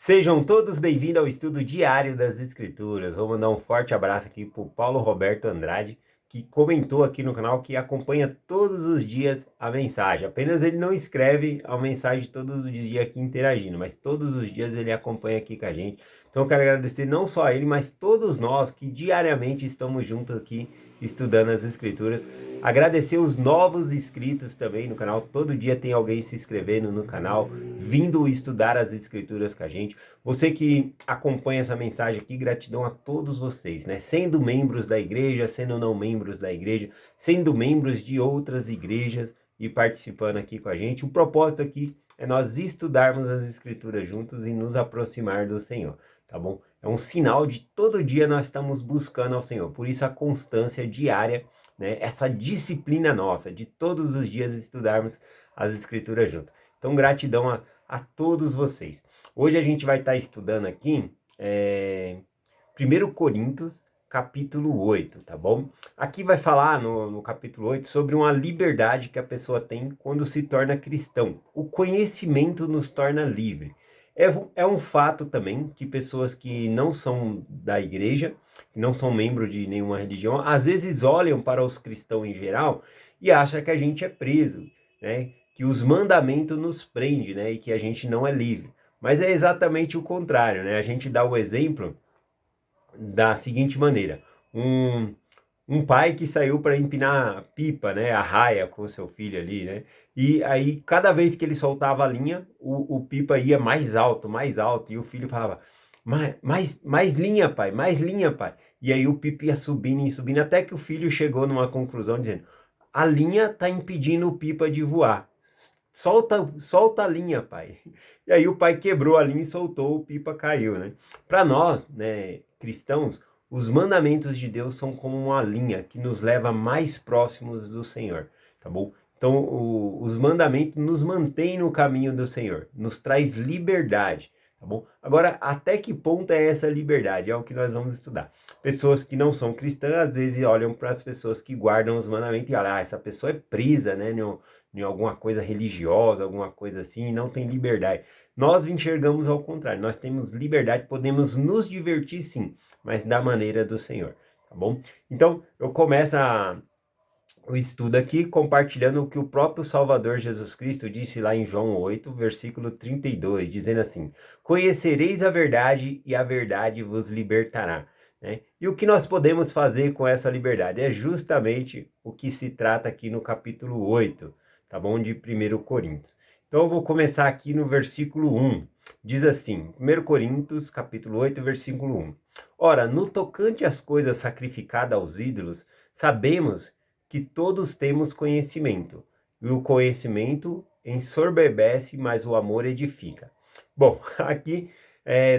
Sejam todos bem-vindos ao estudo diário das Escrituras. Vou mandar um forte abraço aqui para o Paulo Roberto Andrade, que comentou aqui no canal que acompanha todos os dias a mensagem. Apenas ele não escreve a mensagem todos os dias aqui interagindo, mas todos os dias ele acompanha aqui com a gente. Então eu quero agradecer não só a ele, mas todos nós que diariamente estamos juntos aqui estudando as Escrituras. Agradecer os novos inscritos também no canal. Todo dia tem alguém se inscrevendo no canal, vindo estudar as Escrituras com a gente. Você que acompanha essa mensagem aqui, gratidão a todos vocês, né? Sendo membros da igreja, sendo não membros da igreja, sendo membros de outras igrejas e participando aqui com a gente. O propósito aqui é nós estudarmos as Escrituras juntos e nos aproximar do Senhor, tá bom? É um sinal de todo dia nós estamos buscando ao Senhor. Por isso a constância diária, né? Essa disciplina nossa de todos os dias estudarmos as Escrituras juntos. Então, gratidão a todos vocês. Hoje a gente vai estar estudando aqui 1 Coríntios, capítulo 8, tá bom? Aqui vai falar no capítulo 8 sobre uma liberdade que a pessoa tem quando se torna cristão. O conhecimento nos torna livre. É um fato também que pessoas que não são da igreja, que não são membros de nenhuma religião, às vezes olham para os cristãos em geral e acham que a gente é preso, né? Que os mandamentos nos prendem, né? E que a gente não é livre. Mas é exatamente o contrário, né? A gente dá o exemplo da seguinte maneira: um pai que saiu para empinar pipa, né, a raia com seu filho ali, né? E aí, cada vez que ele soltava a linha, o pipa ia mais alto, e o filho falava, mais linha, pai, mais linha, pai. E aí o pipa ia subindo e subindo, até que o filho chegou numa conclusão dizendo, a linha está impedindo o pipa de voar. Solta a linha, pai. E aí o pai quebrou a linha e soltou, o pipa caiu, né? Para nós, né, cristãos, os mandamentos de Deus são como uma linha que nos leva mais próximos do Senhor, tá bom? Então, os mandamentos nos mantêm no caminho do Senhor, nos traz liberdade, tá bom? Agora, até que ponto é essa liberdade? É o que nós vamos estudar. Pessoas que não são cristãs, às vezes olham para as pessoas que guardam os mandamentos e olham, essa pessoa é presa, né, em alguma coisa religiosa, alguma coisa assim, e não tem liberdade. Nós enxergamos ao contrário, nós temos liberdade, podemos nos divertir sim, mas da maneira do Senhor, tá bom? Então, eu começo o estudo aqui compartilhando o que o próprio Salvador Jesus Cristo disse lá em João 8, versículo 32, dizendo assim, conhecereis a verdade e a verdade vos libertará. Né? E o que nós podemos fazer com essa liberdade? É justamente o que se trata aqui no capítulo 8, tá bom? De 1 Coríntios. Então eu vou começar aqui no versículo 1. Diz assim, 1 Coríntios, capítulo 8, versículo 1. Ora, no tocante às coisas sacrificadas aos ídolos, sabemos que todos temos conhecimento, e o conhecimento ensoberbece, mas o amor edifica. Bom, aqui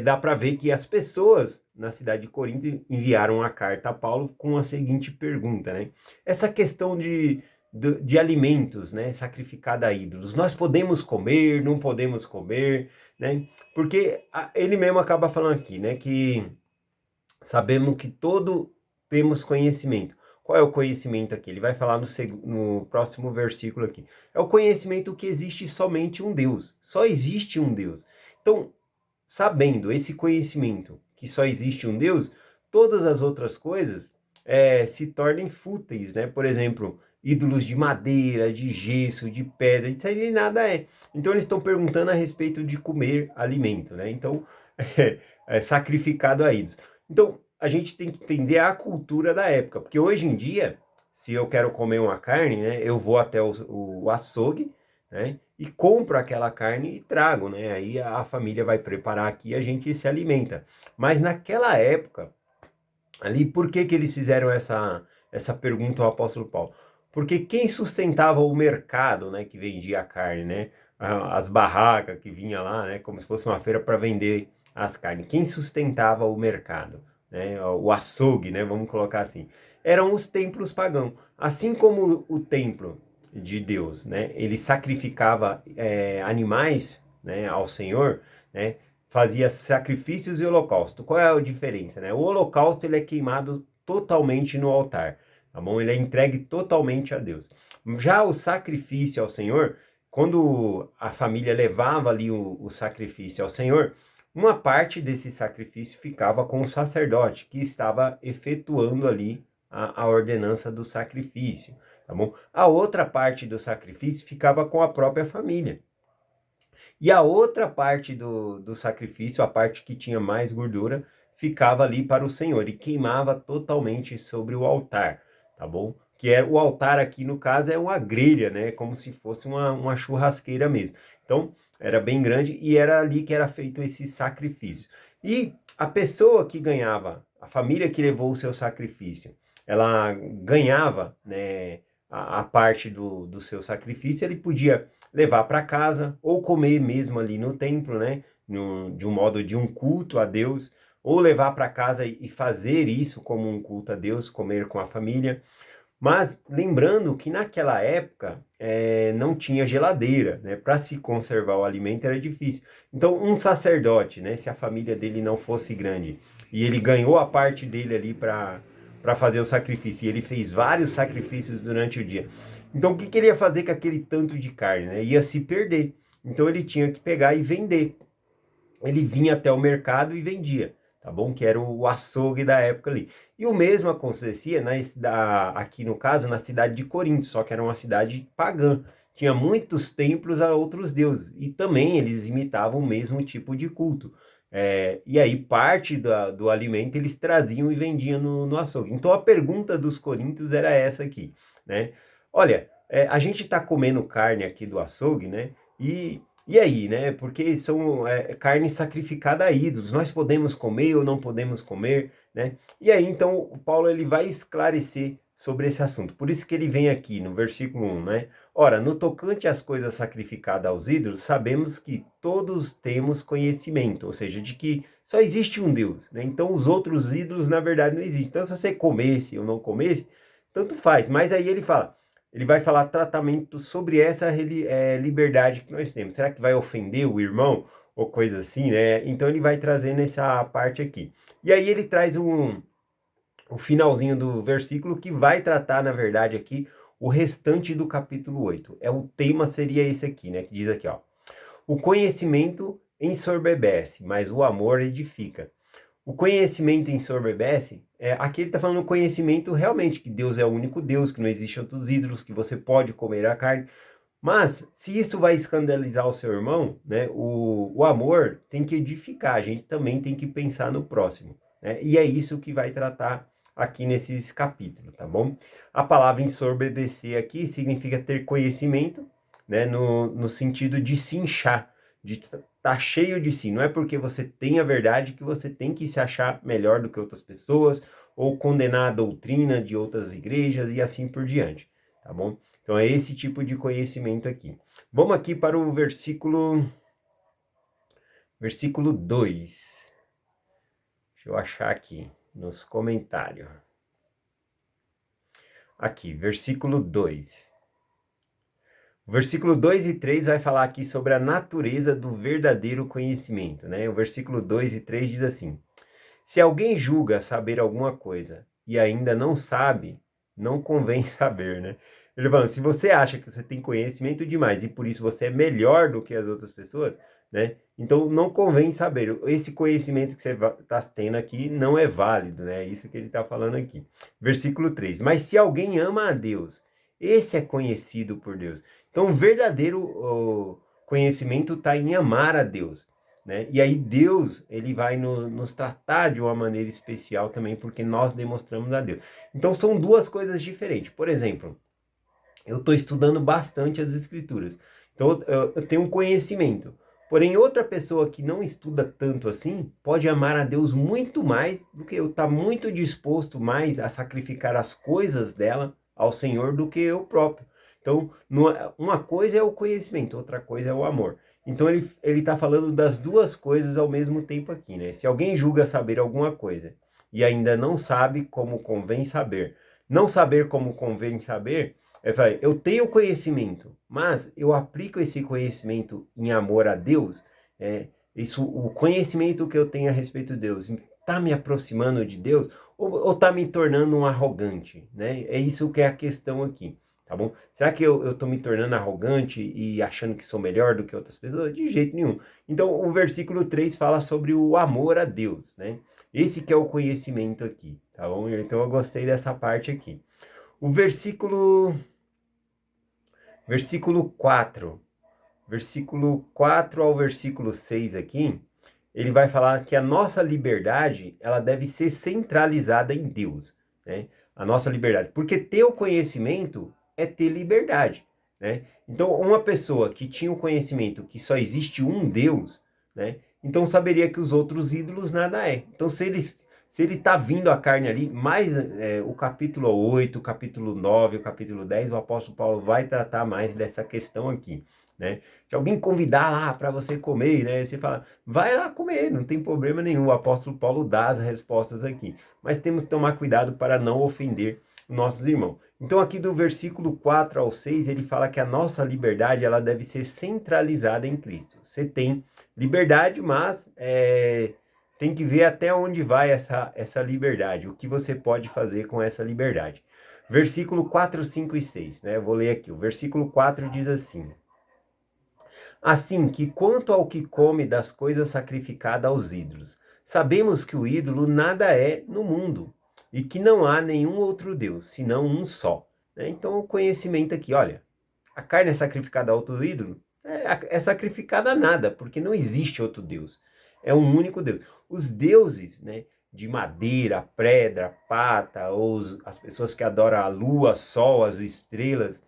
dá para ver que as pessoas na cidade de Corinto enviaram uma carta a Paulo com a seguinte pergunta, né? Essa questão de alimentos, né, sacrificado a ídolos, nós podemos comer, não podemos comer, né? Porque ele mesmo acaba falando aqui, né, que sabemos que todo temos conhecimento. Qual é o conhecimento aqui? Ele vai falar no próximo versículo aqui. É o conhecimento que existe somente um Deus. Só existe um Deus. Então, sabendo esse conhecimento que só existe um Deus, todas as outras coisas se tornem fúteis, né? Por exemplo, ídolos de madeira, de gesso, de pedra, isso aí nada é. Então eles estão perguntando a respeito de comer alimento, né? Então, é sacrificado a ídolos. Então, a gente tem que entender a cultura da época, porque hoje em dia, se eu quero comer uma carne, né, eu vou até o açougue, né, e compro aquela carne e trago, né, aí a família vai preparar aqui e a gente se alimenta. Mas naquela época, ali, por que que eles fizeram essa pergunta ao apóstolo Paulo? Porque quem sustentava o mercado, né, que vendia a carne, né, as barracas que vinha lá, né, como se fosse uma feira para vender as carnes, quem sustentava o mercado, né, o açougue, né, vamos colocar assim, eram os templos pagãos. Assim como o templo de Deus, né, ele sacrificava animais, né, ao Senhor, né, fazia sacrifícios e holocausto. Qual é a diferença, né? O holocausto ele é queimado totalmente no altar, tá bom? Ele é entregue totalmente a Deus. Já o sacrifício ao Senhor, quando a família levava ali o sacrifício ao Senhor, Uma parte desse sacrifício ficava com o sacerdote, que estava efetuando ali a ordenança do sacrifício, tá bom? A outra parte do sacrifício ficava com a própria família. E a outra parte do sacrifício, a parte que tinha mais gordura, ficava ali para o Senhor e queimava totalmente sobre o altar, tá bom? Que é o altar aqui, no caso, é uma grelha, né? Como se fosse uma churrasqueira mesmo. Então, era bem grande e era ali que era feito esse sacrifício. E a pessoa que ganhava, a família que levou o seu sacrifício, ela ganhava, né, a parte do seu sacrifício, ele podia levar para casa ou comer mesmo ali no templo, né? De um modo de um culto a Deus, ou levar para casa e fazer isso como um culto a Deus, comer com a família. Mas lembrando que naquela época não tinha geladeira, né? Para se conservar o alimento era difícil. Então, um sacerdote, né? Se a família dele não fosse grande e ele ganhou a parte dele ali para fazer o sacrifício, e ele fez vários sacrifícios durante o dia. Então, o que ele ia fazer com aquele tanto de carne, né? Ia se perder. Então, ele tinha que pegar e vender. Ele vinha até o mercado e vendia, tá bom? Que era o açougue da época ali. E o mesmo acontecia aqui no caso, na cidade de Corinto, só que era uma cidade pagã. Tinha muitos templos a outros deuses. E também eles imitavam o mesmo tipo de culto. E aí parte do alimento eles traziam e vendiam no açougue. Então a pergunta dos coríntios era essa aqui, né? Olha, a gente está comendo carne aqui do açougue, né? E aí, né? Porque são carne sacrificada a ídolos. Nós podemos comer ou não podemos comer, né? E aí, então, o Paulo ele vai esclarecer sobre esse assunto. Por isso que ele vem aqui no versículo 1, né? Ora, no tocante às coisas sacrificadas aos ídolos, sabemos que todos temos conhecimento, ou seja, de que só existe um Deus, né? Então, os outros ídolos, na verdade, não existem. Então, se você comesse ou não comesse, tanto faz. Mas aí ele fala, ele vai falar tratamento sobre essa liberdade que nós temos. Será que vai ofender o irmão? Ou coisa assim, né? Então ele vai trazendo essa parte aqui. E aí ele traz o finalzinho do versículo que vai tratar, na verdade, aqui o restante do capítulo 8. O tema seria esse aqui, né? Que diz aqui, ó. O conhecimento ensoberbece, mas o amor edifica. O conhecimento ensoberbece, aqui ele está falando do conhecimento realmente, que Deus é o único Deus, que não existe outros ídolos, que você pode comer a carne. Mas, se isso vai escandalizar o seu irmão, né, o amor tem que edificar, a gente também tem que pensar no próximo, né? E é isso que vai tratar aqui nesses capítulos, tá bom? A palavra ensorbebecer aqui significa ter conhecimento, né, no sentido de se inchar, de estar cheio de si. Não é porque você tem a verdade que você tem que se achar melhor do que outras pessoas, ou condenar a doutrina de outras igrejas e assim por diante, tá bom? Então é esse tipo de conhecimento aqui. Vamos aqui para o versículo 2. Deixa eu achar aqui nos comentários. Aqui, versículo 2. O versículo 2 e 3 vai falar aqui sobre a natureza do verdadeiro conhecimento, né? O versículo 2 e 3 diz assim: se alguém julga saber alguma coisa e ainda não sabe, não convém saber, né? Ele falando, se você acha que você tem conhecimento demais e por isso você é melhor do que as outras pessoas, né? Então não convém saber. Esse conhecimento que você está tendo aqui não é válido, né? É isso que ele está falando aqui. Versículo 3. Mas se alguém ama a Deus, esse é conhecido por Deus. Então o verdadeiro conhecimento está em amar a Deus, né? E aí Deus, ele vai nos tratar de uma maneira especial também, porque nós demonstramos a Deus. Então são duas coisas diferentes. Por exemplo, eu estou estudando bastante as escrituras. Então eu tenho um conhecimento. Porém, outra pessoa que não estuda tanto assim, pode amar a Deus muito mais do que eu, está muito disposto mais a sacrificar as coisas dela ao Senhor do que eu próprio. Então, uma coisa é o conhecimento, outra coisa é o amor. Então ele está falando das duas coisas ao mesmo tempo aqui, né? Se alguém julga saber alguma coisa e ainda não sabe como convém saber, não saber como convém saber, eu tenho conhecimento, mas eu aplico esse conhecimento em amor a Deus, o conhecimento que eu tenho a respeito de Deus está me aproximando de Deus ou está me tornando um arrogante, né? É isso que é a questão aqui. tá bom? Será que eu tô me tornando arrogante e achando que sou melhor do que outras pessoas? De jeito nenhum. Então, o versículo 3 fala sobre o amor a Deus, né? Esse que é o conhecimento aqui, tá bom? Então, eu gostei dessa parte aqui. O versículo 4, versículo 4 ao versículo 6 aqui, ele vai falar que a nossa liberdade, ela deve ser centralizada em Deus, né? A nossa liberdade. Porque ter o conhecimento é ter liberdade, né? Então, uma pessoa que tinha o conhecimento que só existe um Deus, né? Então, saberia que os outros ídolos nada é. Então, se ele está vindo a carne ali, mais o capítulo 8, o capítulo 9, o capítulo 10, o apóstolo Paulo vai tratar mais dessa questão aqui, né? Se alguém convidar lá para você comer, né? Você fala, vai lá comer, não tem problema nenhum. O apóstolo Paulo dá as respostas aqui. Mas temos que tomar cuidado para não ofender nossos irmãos. Então aqui do versículo 4 ao 6, ele fala que a nossa liberdade ela deve ser centralizada em Cristo. Você tem liberdade, mas tem que ver até onde vai essa liberdade, o que você pode fazer com essa liberdade. Versículo 4, 5 e 6, né? Eu vou ler aqui. O versículo 4 diz assim: assim que quanto ao que come das coisas sacrificadas aos ídolos, sabemos que o ídolo nada é no mundo, e que não há nenhum outro Deus, senão um só. Né? Então o conhecimento aqui, olha, a carne é sacrificada a outro ídolo? É sacrificada a nada, porque não existe outro Deus. É um único Deus. Os deuses, né, de madeira, pedra, pata, ou as pessoas que adoram a lua, sol, as estrelas,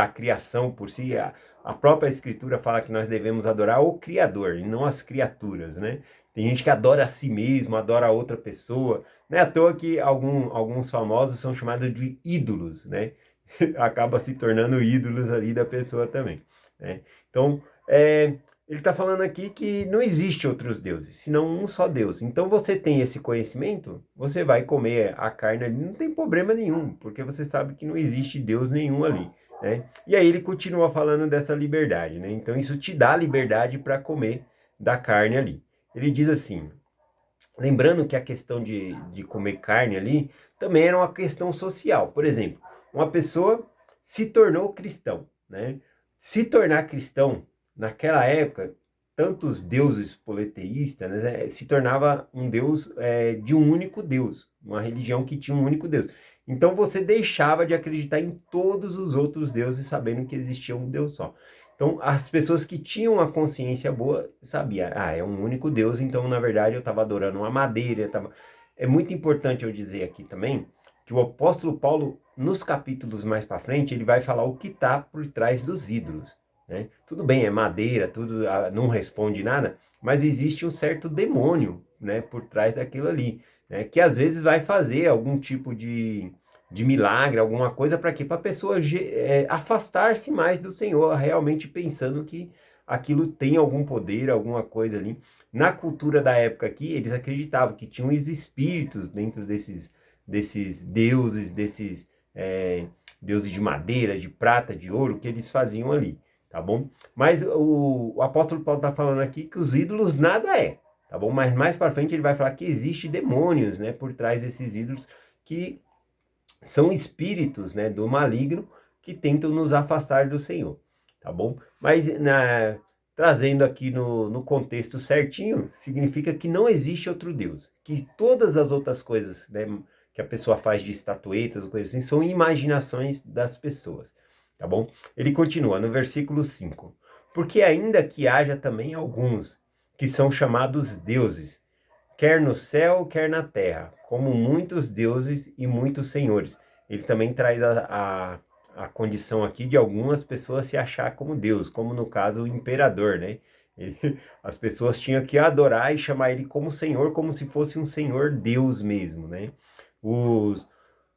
a criação por si, a própria Escritura fala que nós devemos adorar o Criador e não as criaturas, né? Tem gente que adora a si mesmo, adora a outra pessoa. Não é à toa que alguns famosos são chamados de ídolos, né? Acaba se tornando ídolos ali da pessoa também, né? Então, ele está falando aqui que não existe outros deuses, senão um só Deus. Então, você tem esse conhecimento, você vai comer a carne ali, não tem problema nenhum, porque você sabe que não existe Deus nenhum ali, né? E aí ele continua falando dessa liberdade, né? Então, isso te dá liberdade para comer da carne ali. Ele diz assim, lembrando que a questão de comer carne ali também era uma questão social. Por exemplo, uma pessoa se tornou cristão, né? Se tornar cristão, naquela época, tantos deuses politeístas, né, se tornava um deus de um único Deus, uma religião que tinha um único Deus. Então você deixava de acreditar em todos os outros deuses, sabendo que existia um Deus só. Então, as pessoas que tinham a consciência boa sabiam, é um único Deus, então, na verdade, eu estava adorando uma madeira. É muito importante eu dizer aqui também que o apóstolo Paulo, nos capítulos mais para frente, ele vai falar o que está por trás dos ídolos, né? Tudo bem, é madeira, tudo não responde nada, mas existe um certo demônio, né, por trás daquilo ali, né, que às vezes vai fazer algum tipo de milagre, alguma coisa, para quê? Para a pessoa afastar-se mais do Senhor, realmente pensando que aquilo tem algum poder, alguma coisa ali. Na cultura da época aqui, eles acreditavam que tinham os espíritos dentro desses deuses, deuses de madeira, de prata, de ouro, que eles faziam ali, tá bom? Mas o apóstolo Paulo está falando aqui que os ídolos nada é, tá bom? Mas mais para frente ele vai falar que existe demônios, né, por trás desses ídolos que são espíritos, né, do maligno que tentam nos afastar do Senhor, tá bom? Mas trazendo aqui no contexto certinho, significa que não existe outro Deus, que todas as outras coisas, né, que a pessoa faz de estatuetas, coisas assim, são imaginações das pessoas, tá bom? Ele continua no versículo 5, porque ainda que haja também alguns que são chamados deuses, quer no céu, quer na terra, como muitos deuses e muitos senhores. Ele também traz a condição aqui de algumas pessoas se achar como Deus, como no caso o imperador, né? As pessoas tinham que adorar e chamar ele como Senhor, como se fosse um Senhor Deus mesmo, né?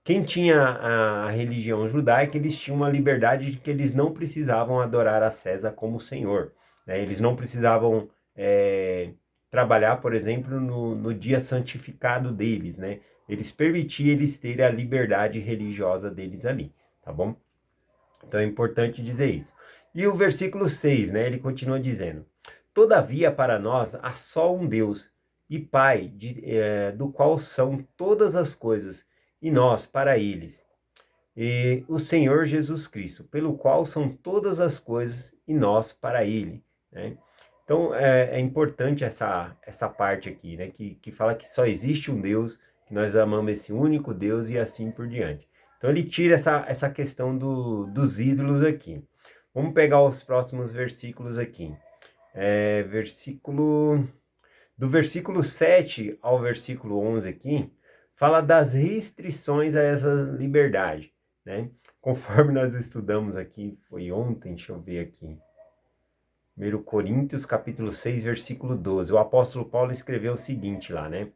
Quem tinha a religião judaica, eles tinham uma liberdade de que eles não precisavam adorar a César como Senhor, né? Eles não precisavam trabalhar, por exemplo, no dia santificado deles, né? Eles permitiam eles terem a liberdade religiosa deles ali, tá bom? Então é importante dizer isso. E o versículo 6, né? Ele continua dizendo: todavia para nós há só um Deus e Pai, do qual são todas as coisas, e nós para eles. e o Senhor Jesus Cristo, pelo qual são todas as coisas e nós para Ele, né? Então, é importante essa parte aqui, né? Que fala que só existe um Deus, que nós amamos esse único Deus e assim por diante. Então, ele tira essa questão dos ídolos aqui. Vamos pegar os próximos versículos aqui. Do versículo 7 ao versículo 11 aqui, fala das restrições a essa liberdade, né? Conforme nós estudamos aqui, foi ontem, deixa eu ver aqui. 1 Coríntios, capítulo 6, versículo 12. O apóstolo Paulo escreveu o seguinte lá, né?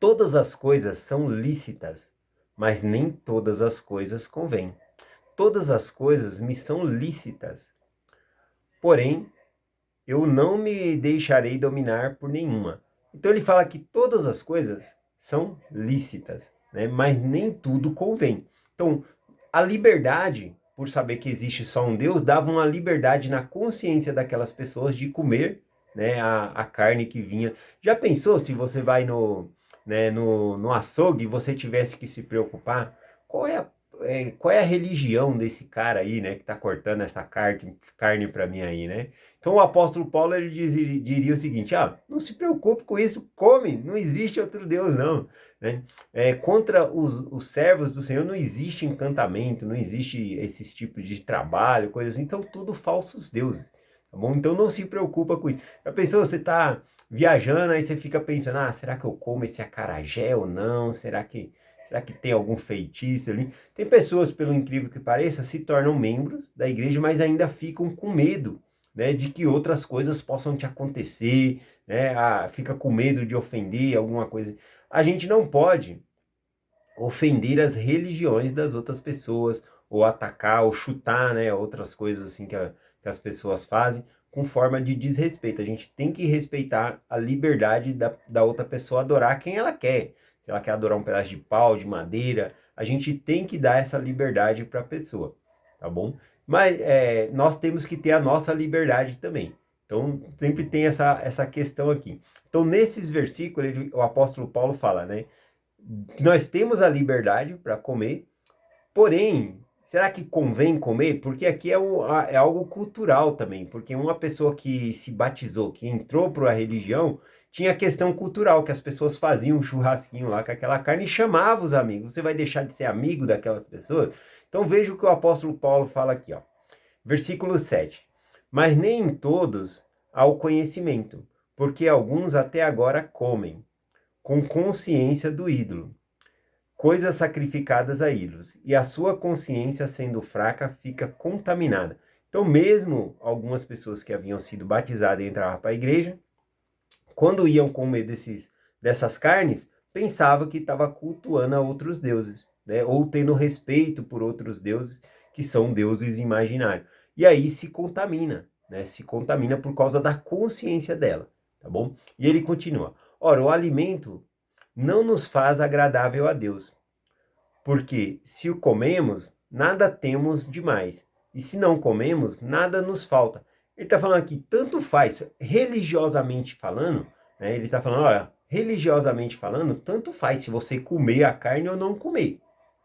Todas as coisas são lícitas, mas nem todas as coisas convêm. Todas as coisas me são lícitas, porém eu não me deixarei dominar por nenhuma. Então ele fala que todas as coisas são lícitas, né? Mas nem tudo convém. Então, a liberdade, por saber que existe só um Deus, dava uma liberdade na consciência daquelas pessoas de comer, né, a carne que vinha. Já pensou se você vai no açougue e você tivesse que se preocupar? Qual é a religião desse cara aí, né, que tá cortando essa carne para mim aí, né? Então o apóstolo Paulo ele diria o seguinte: não se preocupe com isso, come, não existe outro Deus não, né? Contra os servos do Senhor não existe encantamento, não existe esses tipos de trabalho, coisas assim, são tudo falsos deuses, tá bom? Então não se preocupa com isso. Já pensou, você tá viajando, aí você fica pensando, será que eu como esse acarajé ou não? Será que tem algum feitiço ali? Tem pessoas, pelo incrível que pareça, se tornam membros da igreja, mas ainda ficam com medo, né, de que outras coisas possam te acontecer, né? Fica com medo de ofender alguma coisa. A gente não pode ofender as religiões das outras pessoas, ou atacar, ou chutar, né, outras coisas assim que as pessoas fazem, com forma de desrespeito. A gente tem que respeitar a liberdade da outra pessoa adorar quem ela quer. Se ela quer adorar um pedaço de pau, de madeira, a gente tem que dar essa liberdade para a pessoa, tá bom? Mas nós temos que ter a nossa liberdade também. Então, sempre tem essa questão aqui. Então, nesses versículos, o apóstolo Paulo fala, né? Nós temos a liberdade para comer, porém, será que convém comer? Porque aqui é algo cultural também, porque uma pessoa que se batizou, que entrou para a religião, tinha a questão cultural, que as pessoas faziam um churrasquinho lá com aquela carne e chamavam os amigos. Você vai deixar de ser amigo daquelas pessoas? Então veja o que o apóstolo Paulo fala aqui, ó. Versículo 7. Mas nem em todos há o conhecimento, porque alguns até agora comem, com consciência do ídolo, coisas sacrificadas a ídolos, e a sua consciência, sendo fraca, fica contaminada. Então, mesmo algumas pessoas que haviam sido batizadas e entravam para a igreja, quando iam comer dessas carnes, pensavam que estava cultuando a outros deuses, né? Ou tendo respeito por outros deuses, que são deuses imaginários. E aí se contamina, né? Se contamina por causa da consciência dela, tá bom? E ele continua: ora, o alimento não nos faz agradável a Deus, porque se o comemos, nada temos demais, e se não comemos, nada nos falta. Ele está falando aqui, tanto faz, religiosamente falando, né? Ele está falando, olha, religiosamente falando, tanto faz se você comer a carne ou não comer,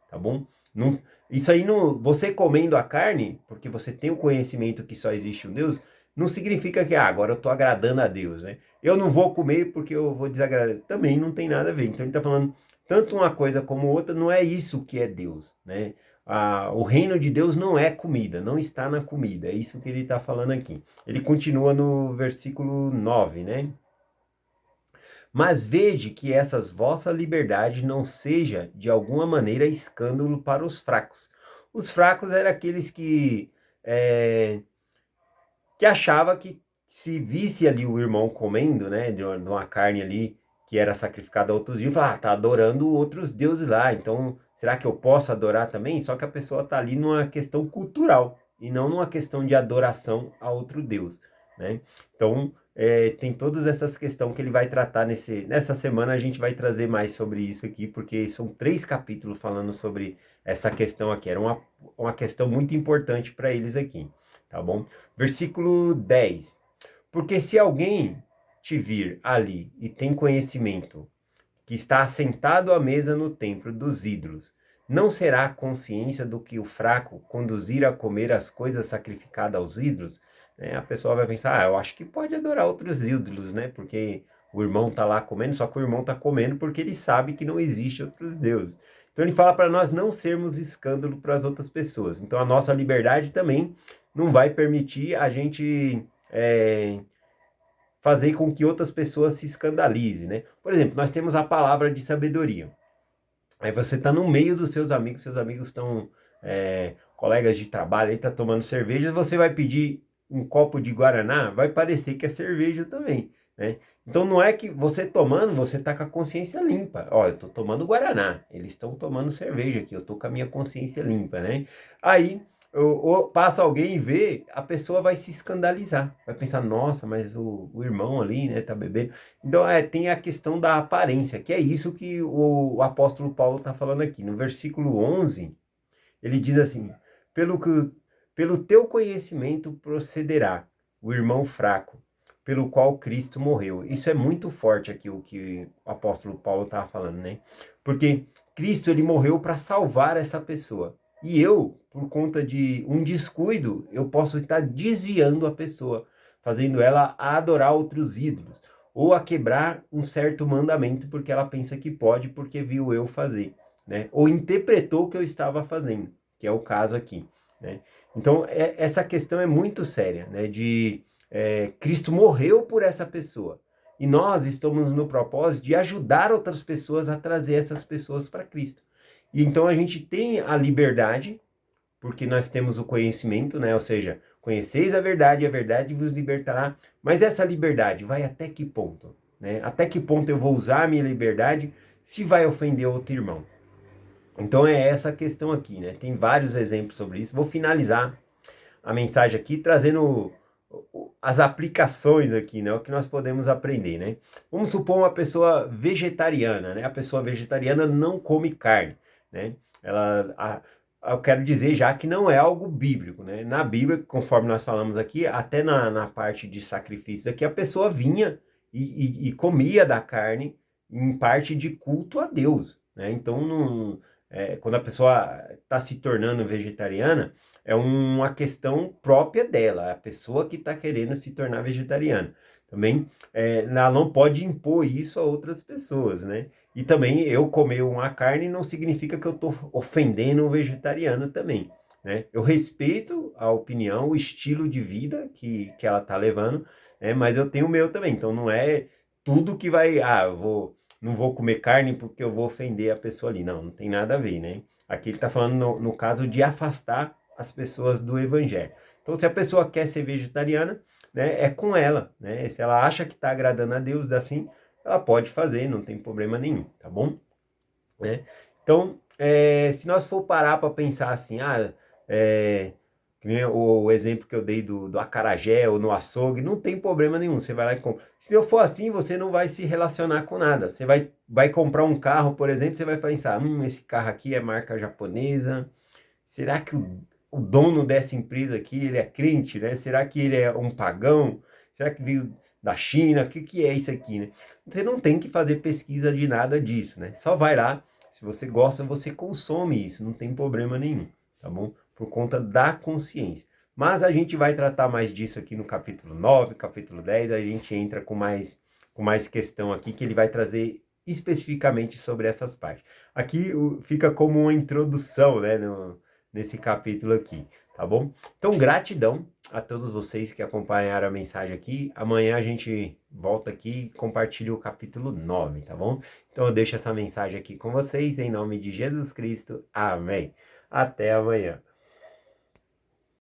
tá bom? Não, isso aí, você comendo a carne, porque você tem o conhecimento que só existe um Deus, não significa que agora eu estou agradando a Deus, né? Eu não vou comer porque eu vou desagradar. Também não tem nada a ver. Então ele está falando, tanto uma coisa como outra, não é isso que é Deus, né? O reino de Deus não é comida, não está na comida. É isso que ele está falando aqui. Ele continua no versículo 9, né? Mas vede que essas vossa liberdade não seja de alguma maneira escândalo para os fracos. Os fracos eram aqueles que achava que se visse ali o irmão comendo, né, de uma carne ali que era sacrificada a outros dias, falava, tá adorando outros deuses lá, então será que eu posso adorar também? Só que a pessoa tá ali numa questão cultural e não numa questão de adoração a outro deus, né? Então, tem todas essas questões que ele vai tratar nessa semana. A gente vai trazer mais sobre isso aqui, porque são 3 capítulos falando sobre essa questão aqui. Era uma questão muito importante para eles aqui, tá bom? Versículo 10. Porque se alguém te vir ali e tem conhecimento, que está assentado à mesa no templo dos ídolos, Não será a consciência do que o fraco conduzir a comer as coisas sacrificadas aos ídolos? A pessoa vai pensar, eu acho que pode adorar outros ídolos, né? Porque o irmão está lá comendo, só que o irmão está comendo porque ele sabe que não existe outros deuses. Então ele fala para nós não sermos escândalo para as outras pessoas. Então a nossa liberdade também não vai permitir a gente fazer com que outras pessoas se escandalizem, né? Por exemplo, nós temos a palavra de sabedoria. Aí você está no meio dos seus amigos estão colegas de trabalho, aí tá tomando cerveja, você vai pedir um copo de guaraná, vai parecer que é cerveja também, né? Então não é que você tomando, você tá com a consciência limpa. Ó, eu tô tomando guaraná, eles estão tomando cerveja aqui, eu tô com a minha consciência limpa, né? Aí ou passa alguém e vê, a pessoa vai se escandalizar, vai pensar, nossa, mas o irmão ali, né, tá bebendo. Então, tem a questão da aparência, que é isso que o apóstolo Paulo está falando aqui. No versículo 11, ele diz assim, pelo teu conhecimento procederá o irmão fraco, pelo qual Cristo morreu. Isso é muito forte aqui, o que o apóstolo Paulo estava falando, né? Porque Cristo, ele morreu para salvar essa pessoa. E eu, por conta de um descuido, eu posso estar desviando a pessoa, fazendo ela a adorar outros ídolos, ou a quebrar um certo mandamento, porque ela pensa que pode, porque viu eu fazer, né? Ou interpretou o que eu estava fazendo, que é o caso aqui, né? Então, essa questão é muito séria, né? Cristo morreu por essa pessoa. E nós estamos no propósito de ajudar outras pessoas a trazer essas pessoas para Cristo. E então a gente tem a liberdade, porque nós temos o conhecimento, né? Ou seja, conheceis a verdade vos libertará. Mas essa liberdade vai até que ponto, né? Até que ponto eu vou usar a minha liberdade se vai ofender outro irmão? Então é essa a questão aqui, né? Tem vários exemplos sobre isso. Vou finalizar a mensagem aqui trazendo as aplicações aqui, né? O que nós podemos aprender, né? Vamos supor uma pessoa vegetariana, né? A pessoa vegetariana não come carne, né? Eu quero dizer já que não é algo bíblico, né? Na Bíblia, conforme nós falamos aqui, até na parte de sacrifícios aqui, a pessoa vinha e comia da carne em parte de culto a Deus, né? Então, quando a pessoa está se tornando vegetariana, é uma questão própria dela, a pessoa que está querendo se tornar vegetariana. Também ela não pode impor isso a outras pessoas, né? E também eu comer uma carne não significa que eu estou ofendendo o vegetariano também, né? Eu respeito a opinião, o estilo de vida que ela está levando, né? Mas eu tenho o meu também, então não é tudo que vai, não vou comer carne porque eu vou ofender a pessoa ali. Não, não tem nada a ver, né? Aqui ele está falando no caso de afastar as pessoas do evangelho. Então, se a pessoa quer ser vegetariana, né, é com ela, né? Se ela acha que está agradando a Deus assim, ela pode fazer, não tem problema nenhum, tá bom? Né? Então, se nós for parar para pensar assim, que nem o exemplo que eu dei do acarajé ou no açougue, não tem problema nenhum, você vai lá e compra. Se não for assim, você não vai se relacionar com nada. Você vai comprar um carro, por exemplo, você vai pensar, esse carro aqui é marca japonesa, será que o dono dessa empresa aqui, ele é crente, né? Será que ele é um pagão? Será que veio da China? O que é isso aqui, né? Você não tem que fazer pesquisa de nada disso, né? Só vai lá, se você gosta, você consome isso, não tem problema nenhum, tá bom? Por conta da consciência. Mas a gente vai tratar mais disso aqui no capítulo 9, capítulo 10, a gente entra com mais questão aqui, que ele vai trazer especificamente sobre essas partes. Aqui fica como uma introdução, né, nesse capítulo aqui, tá bom? Então, gratidão a todos vocês que acompanharam a mensagem aqui. Amanhã a gente volta aqui e compartilha o capítulo 9, tá bom? Então, eu deixo essa mensagem aqui com vocês, em nome de Jesus Cristo. Amém. Até amanhã.